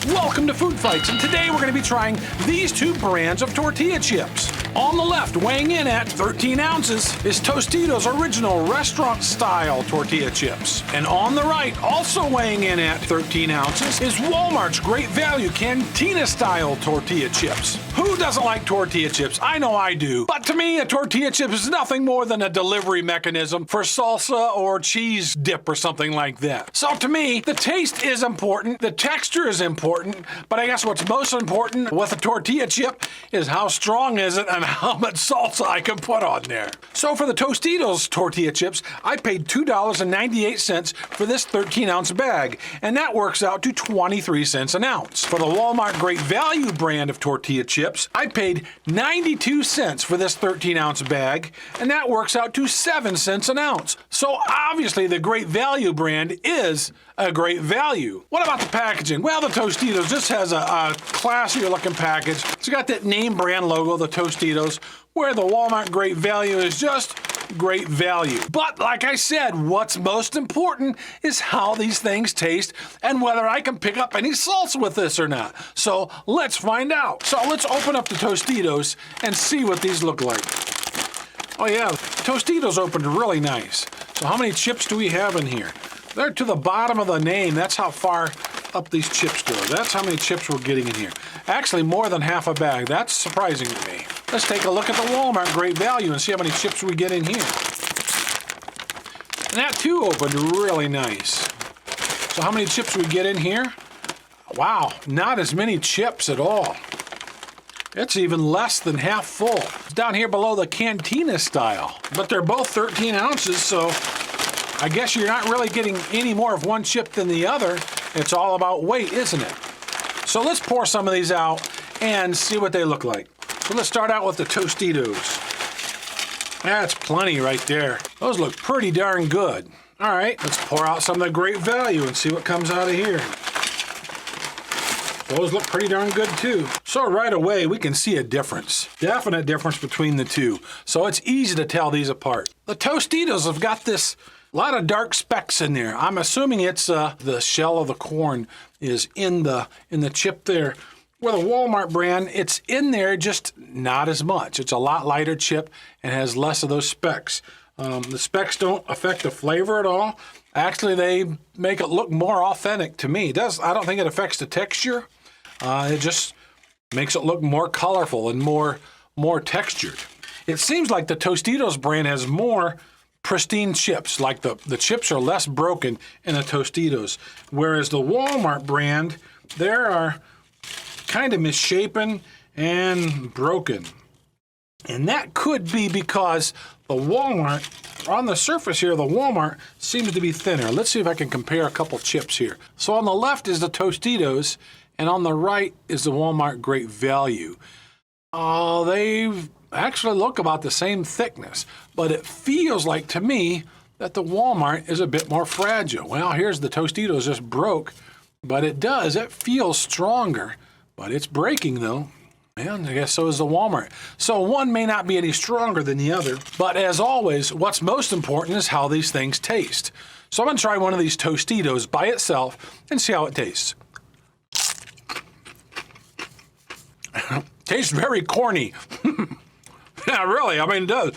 Welcome to Food Fights, and today we're going to be trying these two brands of tortilla chips. On the left, weighing in at 13 ounces, is Tostitos Original Restaurant-Style Tortilla Chips. And on the right, also weighing in at 13 ounces, is Walmart's Great Value Cantina-Style Tortilla Chips. Who doesn't like tortilla chips? I know I do. But to me, a tortilla chip is nothing more than a delivery mechanism for salsa or cheese dip or something like that. So to me, the taste is important, the texture is important, but I guess what's most important with a tortilla chip is how strong is it and how much salsa I can put on there. So for the Tostitos tortilla chips, I paid $2.98 for this 13-ounce bag, and that works out to 23 cents an ounce. For the Walmart Great Value brand of tortilla chips, I paid 92 cents for this 13-ounce bag, and that works out to 7 cents an ounce. So obviously the Great Value brand is a great value. What about the packaging? Well, the Tostitos just has a classier looking package. It's got that name brand logo, the Tostitos, where the Walmart Great Value is just great value. But like I said, what's most important is how these things taste and whether I can pick up any salsa with this or not. So let's find out. So let's open up the Tostitos and see what these look like. Oh yeah, Tostitos opened really nice. So how many chips do we have in here? They're to the bottom of the name. That's how far up these chips go. That's how many chips we're getting in here. Actually, more than half a bag. That's surprising to me. Let's take a look at the Walmart Great Value and see how many chips we get in here. And that too opened really nice. So how many chips we get in here? Wow, not as many chips at all. It's even less than half full. It's down here below the Cantina style. But they're both 13 ounces, so I guess you're not really getting any more of one chip than the other. It's all about weight, isn't it? So let's pour some of these out and see what they look like. So let's start out with the Tostitos. That's plenty right there. Those look pretty darn good. All right, let's pour out some of the Great Value and see what comes out of here. Those look pretty darn good too. So right away, we can see a difference. Definite difference between the two. So it's easy to tell these apart. The Tostitos have got this a lot of dark specks in there. I'm assuming it's the shell of the corn is in the chip there. Where the Walmart brand, it's in there, just not as much. It's a lot lighter chip and has less of those specks. The specks don't affect the flavor at all. Actually, they make it look more authentic to me. I don't think it affects the texture. It just makes it look more colorful and more textured. It seems like the Tostitos brand has more pristine chips, like the chips are less broken in the Tostitos, whereas the Walmart brand, they are kind of misshapen and broken. And that could be because the Walmart, on the surface here, the Walmart seems to be thinner. Let's see if I can compare a couple chips here. So on the left is the Tostitos, and on the right is the Walmart Great Value. They actually look about the same thickness, but it feels like to me that the Walmart is a bit more fragile. Well, here's the Tostitos just broke, but it feels stronger, but it's breaking though. And I guess so is the Walmart. So one may not be any stronger than the other, but as always, what's most important is how these things taste. So I'm gonna try one of these Tostitos by itself and see how it tastes. Tastes very corny. Yeah, really, I mean, it does.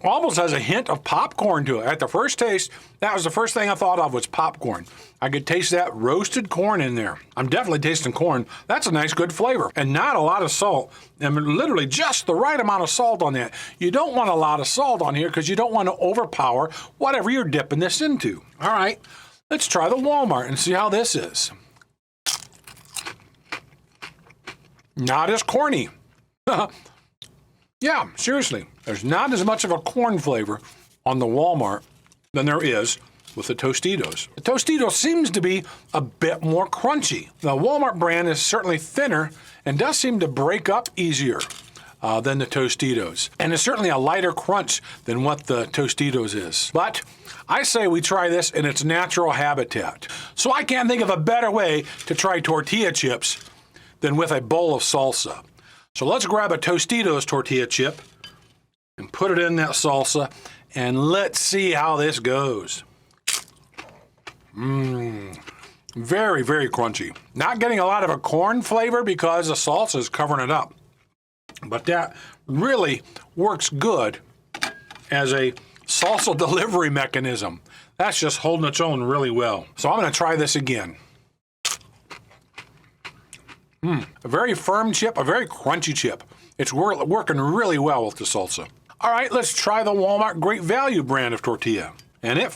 Almost has a hint of popcorn to it. At the first taste, that was the first thing I thought of was popcorn. I could taste that roasted corn in there. I'm definitely tasting corn. That's a nice, good flavor. And not a lot of salt. And literally just the right amount of salt on that. You don't want a lot of salt on here because you don't want to overpower whatever you're dipping this into. All right, let's try the Walmart and see how this is. Not as corny. Yeah, seriously, there's not as much of a corn flavor on the Walmart than there is with the Tostitos. The Tostitos seems to be a bit more crunchy. The Walmart brand is certainly thinner and does seem to break up easier than the Tostitos. And it's certainly a lighter crunch than what the Tostitos is. But I say we try this in its natural habitat. So I can't think of a better way to try tortilla chips than with a bowl of salsa. So let's grab a Tostitos tortilla chip and put it in that salsa, and let's see how this goes. Very, very crunchy. Not getting a lot of a corn flavor because the salsa is covering it up. But that really works good as a salsa delivery mechanism. That's just holding its own really well. So I'm going to try this again. A very firm chip, a very crunchy chip. It's working really well with the salsa. All right, let's try the Walmart Great Value brand of tortilla. And it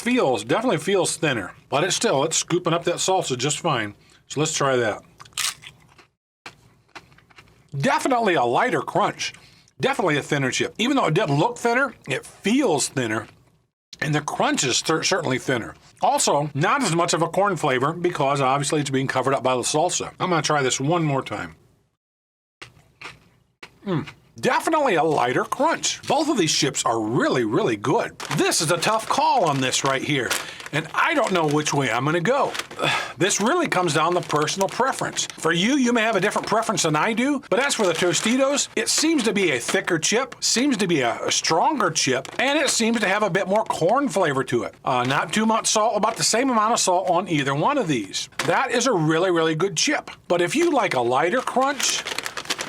definitely feels thinner, but it's scooping up that salsa just fine. So let's try that. Definitely a lighter crunch. Definitely a thinner chip. Even though it did look thinner, it feels thinner. And the crunch is certainly thinner. Also, not as much of a corn flavor because obviously it's being covered up by the salsa. I'm going to try this one more time. Definitely a lighter crunch. Both of these chips are really, really good. This is a tough call on this right here, and I don't know which way I'm gonna go. This really comes down to personal preference. For you, you may have a different preference than I do, but as for the Tostitos, it seems to be a thicker chip, seems to be a stronger chip, and it seems to have a bit more corn flavor to it. Not too much salt, about the same amount of salt on either one of these. That is a really, really good chip. But if you like a lighter crunch,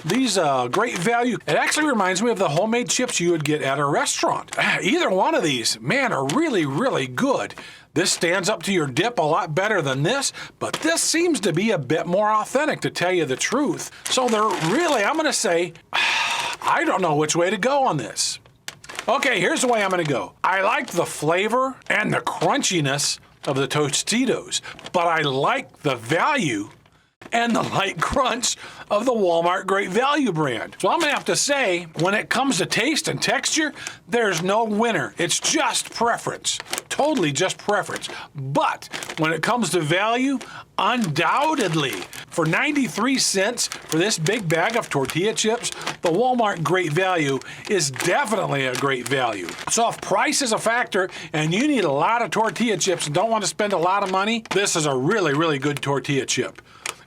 these Great Value, it actually reminds me of the homemade chips you would get at a restaurant. Either one of these, man, are really, really good. This stands up to your dip a lot better than this, but this seems to be a bit more authentic, to tell you the truth. So they're really, I'm gonna say, I don't know which way to go on this. Okay, here's the way I'm gonna go. I like the flavor and the crunchiness of the Tostitos, but I like the value and the light crunch of the Walmart Great Value brand. So I'm gonna have to say, when it comes to taste and texture, there's no winner. It's just preference. Totally just preference. But when it comes to value, undoubtedly, for 93 cents for this big bag of tortilla chips, the Walmart Great Value is definitely a great value. So if price is a factor and you need a lot of tortilla chips and don't want to spend a lot of money, this is a really, really good tortilla chip.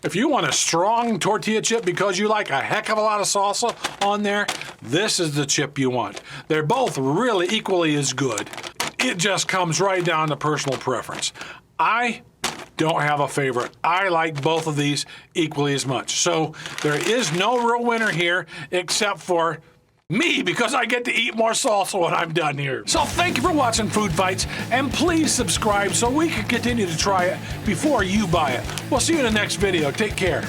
If you want a strong tortilla chip because you like a heck of a lot of salsa on there, this is the chip you want. They're both really equally as good. It just comes right down to personal preference. I don't have a favorite. I like both of these equally as much. So there is no real winner here except for me, because I get to eat more salsa when I'm done here. So thank you for watching Food Fights, and please subscribe so we can continue to try it before you buy it. We'll see you in the next video. Take care.